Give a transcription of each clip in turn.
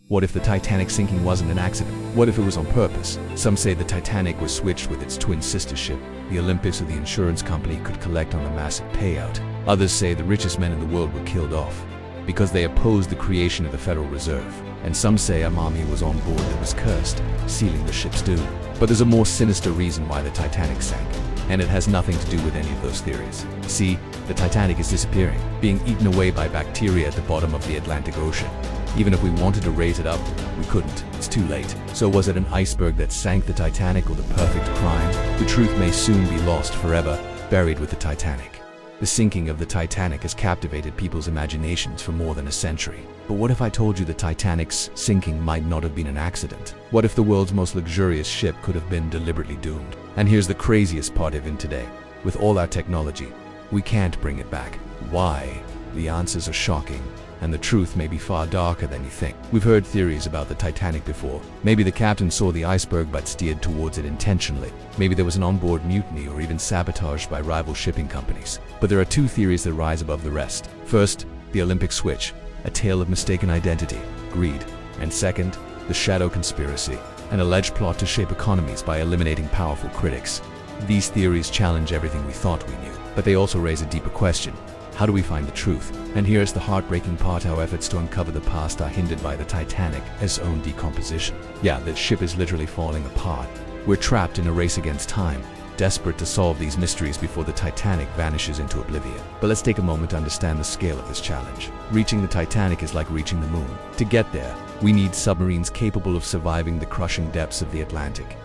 What if the Titanic sinking wasn't an accident? What if it was on purpose? Some say the Titanic was switched with its twin sister ship. The Olympus or the insurance company could collect on the massive payout. Others say the richest men in the world were killed off because they opposed the creation of the Federal Reserve. And some say a army was on board that was cursed, sealing the ship's doom. But there's a more sinister reason why the Titanic sank, and it has nothing to do with any of those theories. See, the Titanic is disappearing, being eaten away by bacteria at the bottom of the Atlantic Ocean. Even if we wanted to raise it up, we couldn't. It's too late. So was it an iceberg that sank the Titanic or the perfect crime? The truth may soon be lost forever, buried with the Titanic. The sinking of the Titanic has captivated people's imaginations for more than a century. But what if I told you the Titanic's sinking might not have been an accident? What if the world's most luxurious ship could have been deliberately doomed? And here's the craziest part even today. With all our technology, we can't bring it back. Why? The answers are shocking, and the truth may be far darker than you think. We've heard theories about the Titanic before. Maybe the captain saw the iceberg but steered towards it intentionally. Maybe there was an onboard mutiny or even sabotage by rival shipping companies. But there are two theories that rise above the rest. First, the Olympic switch, a tale of mistaken identity, greed. And second, the shadow conspiracy, an alleged plot to shape economies by eliminating powerful critics. These theories challenge everything we thought we knew, but they also raise a deeper question. How do we find the truth? And here's the heartbreaking part: our efforts to uncover the past are hindered by the Titanic's own decomposition. Yeah, the ship is literally falling apart. We're trapped in a race against time, desperate to solve these mysteries before the Titanic vanishes into oblivion. But let's take a moment to understand the scale of this challenge. Reaching the Titanic is like reaching the moon. To get there, we need submarines capable of surviving the crushing depths of the Atlantic.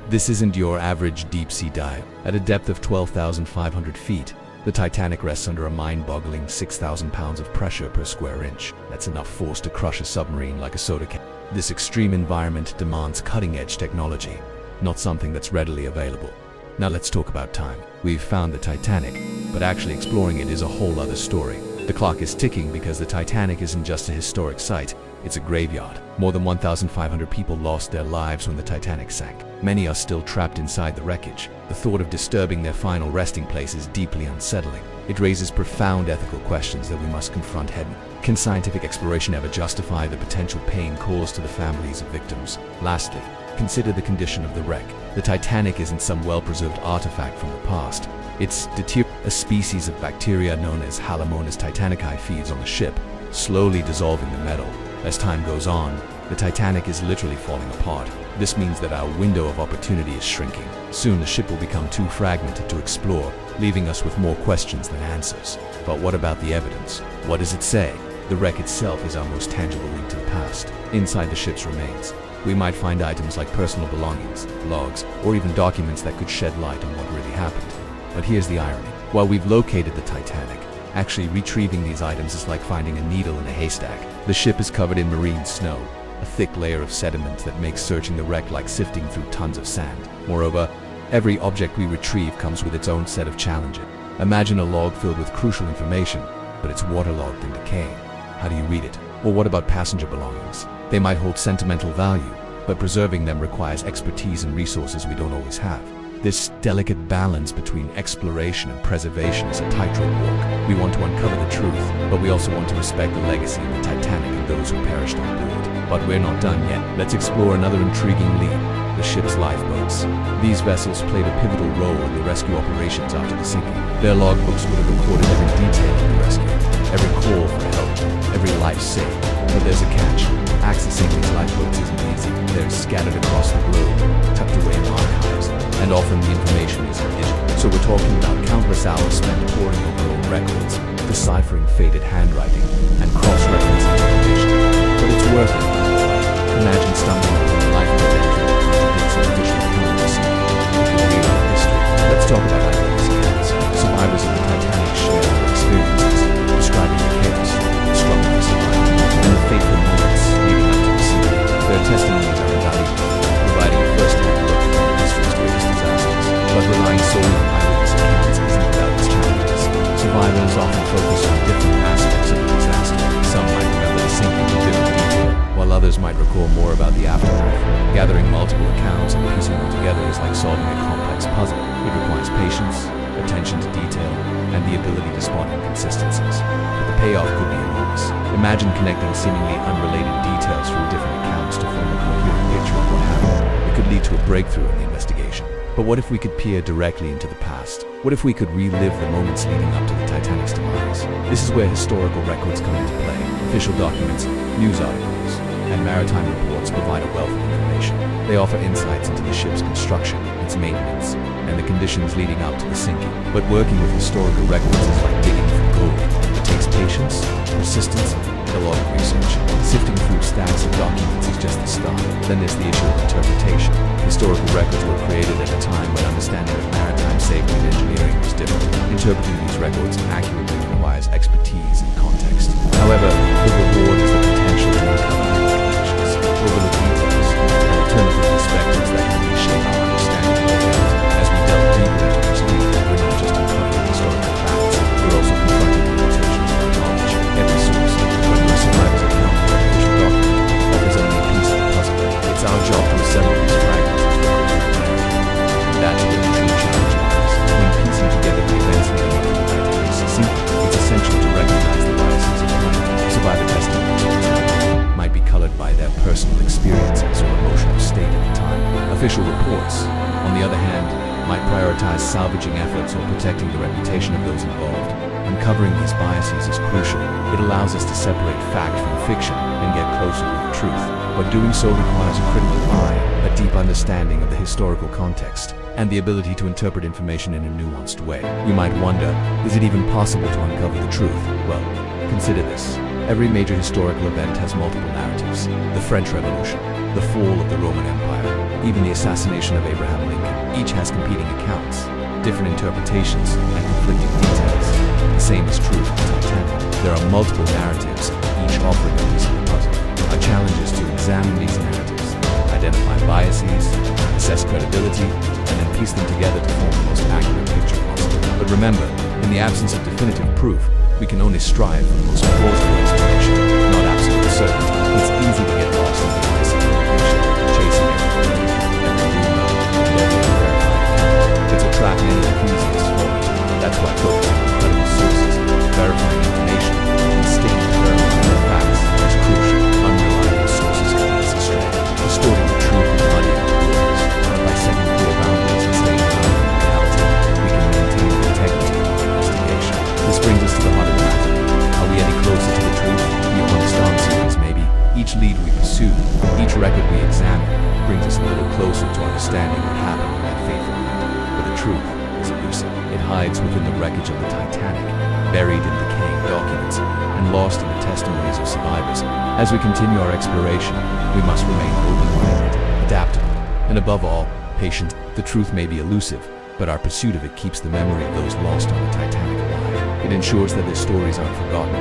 This isn't your average deep-sea dive. At a depth of 12,500 feet, the Titanic rests under a mind-boggling 6,000 pounds of pressure per square inch. That's enough force to crush a submarine like a soda can. This extreme environment demands cutting-edge technology, not something that's readily available. Now let's talk about time. We've found the Titanic, but actually exploring it is a whole other story. The clock is ticking because the Titanic isn't just a historic site, it's a graveyard. More than 1,500 people lost their lives when the Titanic sank. Many are still trapped inside the wreckage. The thought of disturbing their final resting place is deeply unsettling. It raises profound ethical questions that we must confront head-on. Can scientific exploration ever justify the potential pain caused to the families of victims? Lastly, consider the condition of the wreck. The Titanic isn't some well-preserved artifact from the past. It's a species of bacteria known as Halomonas titanicae feeds on the ship, slowly dissolving the metal. As time goes on, the Titanic is literally falling apart. This means that our window of opportunity is shrinking. Soon the ship will become too fragmented to explore, leaving us with more questions than answers. But what about the evidence? What does it say? The wreck itself is our most tangible link to the past. Inside the ship's remains, we might find items like personal belongings, logs, or even documents that could shed light on what really happened. But here's the irony. While we've located the Titanic, actually retrieving these items is like finding a needle in a haystack. The ship is covered in marine snow, a thick layer of sediment that makes searching the wreck like sifting through tons of sand. Moreover, every object we retrieve comes with its own set of challenges. Imagine a log filled with crucial information, but it's waterlogged and decaying. How do you read it? Or what about passenger belongings? They might hold sentimental value, but preserving them requires expertise and resources we don't always have. This delicate balance between exploration and preservation is a tightrope walk. We want to uncover the truth, but we also want to respect the legacy of the Titanic and those who perished on board. But we're not done yet. Let's explore another intriguing lead: the ship's lifeboats. These vessels played a pivotal role in the rescue operations after the sinking. Their logbooks would have recorded every detail of the rescue, every call for help, every life saved. But there's a catch. Accessing these lifeboats isn't easy. They're scattered across the globe, tucked away in archives, and often the information isn't digital. So we're talking about countless hours spent poring over old records, deciphering faded handwriting, and cross-referencing information. But it's worth it. Imagine stumbling upon the life of a veteran who makes an official account of the sinking. You can read our history. Let's talk about eyewitness accounts. Survivors of the Titanic share their experiences, describing the chaos, the struggle for survival, and the fateful moments leading up to the sinking. Their testimonies are invaluable, providing a first-hand look at history's greatest disasters. But relying solely on eyewitness accounts isn't without its challenges. Survivors often focus on different aspects of the disaster. Some might remember the sinking in vivid detail, while others might recall more about the aftermath. Gathering multiple accounts and piecing them together is like solving a complex puzzle. It requires patience, attention to detail, and the ability to spot inconsistencies. But the payoff could be enormous. Imagine connecting seemingly unrelated details from different to a breakthrough in the investigation. But what if we could peer directly into the past? What if we could relive the moments leading up to the Titanic's demise? This is where historical records come into play. Official documents, news articles, and maritime reports provide a wealth of information. They offer insights into the ship's construction, its maintenance, and the conditions leading up to the sinking. But working with historical records is like digging for gold. It takes patience, persistence, and a lot of research. Sifting through stacks of documents is just the start. Then there's the issue of interpretation. Historical records were created at a time when understanding of maritime safety and engineering was different. Interpreting these records accurately requires expertise and context. However, the reward is the potential to uncover new connections, overlook details, and alternative perspectives that can reshape our understanding of the event. As we delve deeper into this lead, we're not just uncovering historical facts, we're also confronting the limitations of our knowledge. Every source, whether a survivor's account or an official document, offers only a piece of the puzzle. It's our job to assemble these fragments into a complete narrative. And that's where the true challenge lies. When piecing together the events leading up to the Titanic's sinking, it's essential to recognize the biases of mind. Survivor testimonies, for example, might be colored by their personal experiences or emotional state at the time. Official reports, on the other hand, might prioritize salvaging efforts or protecting the reputation of those involved. Uncovering these biases is crucial. It allows us to separate fact from fiction and get closer to the truth. But doing so requires a critical eye, a deep understanding of the historical context, and the ability to interpret information in a nuanced way. You might wonder, is it even possible to uncover the truth? Well, consider this. Every major historical event has multiple narratives. The French Revolution, the fall of the Roman Empire, even the assassination of Abraham Lincoln. Each has competing accounts, different interpretations, and conflicting details. The same is true for the Titanic. There are multiple narratives, each offering a piece of the puzzle. Our challenge is to examine these narratives, identify biases, assess credibility, and then piece them together to form the most accurate picture possible. But remember, in the absence of definitive proof, we can only strive for the most plausible explanation, not absolute certainty. It's easy to get lost in the ice of information, chasing every rumor, and every unverified account. It's a trap many enthusiasts fall into. That's why focusing on credible sources, verifying information, and sticking to verified facts is crucial. Unreliable sources can lead us astray, distorting the truth and muddying the waters. But by setting clear boundaries and staying grounded in reality, we can maintain the integrity of our investigation. This brings us to the heart of the matter. Are we any closer to the truth? The honest answer is maybe. Each lead we pursue, each record we examine, brings us a little closer to understanding what happened on that fateful night. But the truth is elusive. It hides within the wreckage of the Titanic, buried in decaying documents, and lost in the testimonies of survivors. As we continue our exploration, we must remain open-minded, adaptable, and above all, patient. The truth may be elusive, but our pursuit of it keeps the memory of those lost on the Titanic alive. It ensures that their stories aren't forgotten,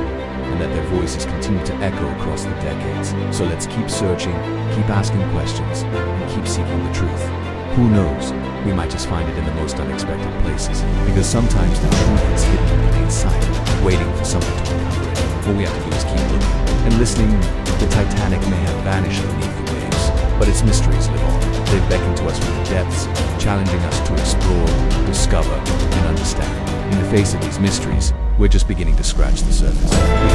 and that their voices continue to echo across the decades. So let's keep searching, keep asking questions, and keep seeking the truth. Who knows, we might just find it in the most unexpected places, because sometimes the truth is hidden in plain sight, waiting for someone to uncover it. All we have to do is keep looking and listening. The Titanic may have vanished beneath the waves, but its mysteries live on. They beckon to us from the depths, challenging us to explore, discover, and understand. In the face of these mysteries, we're just beginning to scratch the surface. We